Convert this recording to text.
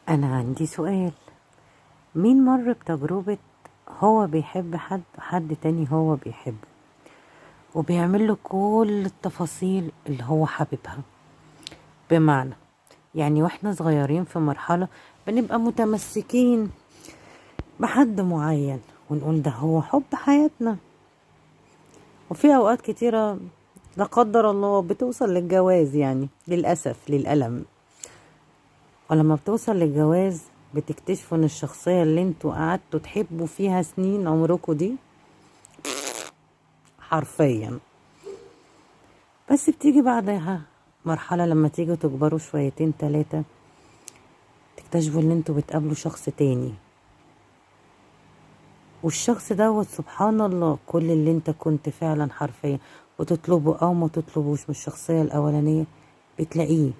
أنا عندي سؤال. مين مر بتجربة هو بيحب حد تاني هو بيحبه وبيعمل له كل التفاصيل اللي هو حاببها؟ بمعنى يعني واحنا صغيرين في مرحلة بنبقى متمسكين بحد معين ونقول ده هو حب حياتنا، وفي أوقات كتيرة لا قدر الله بتوصل للجواز، يعني للأسف للألم. ولما بتوصل للجواز بتكتشفوا ان الشخصية اللي انتوا قعدتوا تحبوا فيها سنين عمركوا دي حرفيا، بس بتيجي بعدها مرحلة لما تيجوا تكبروا شويتين تلاتة تكتشفوا ان انتوا بتقابلوا شخص تاني، والشخص دوت سبحان الله كل اللي انت كنت فعلا حرفيا وتطلبه او ما تطلبوش من الشخصية الاولانية بتلاقيه.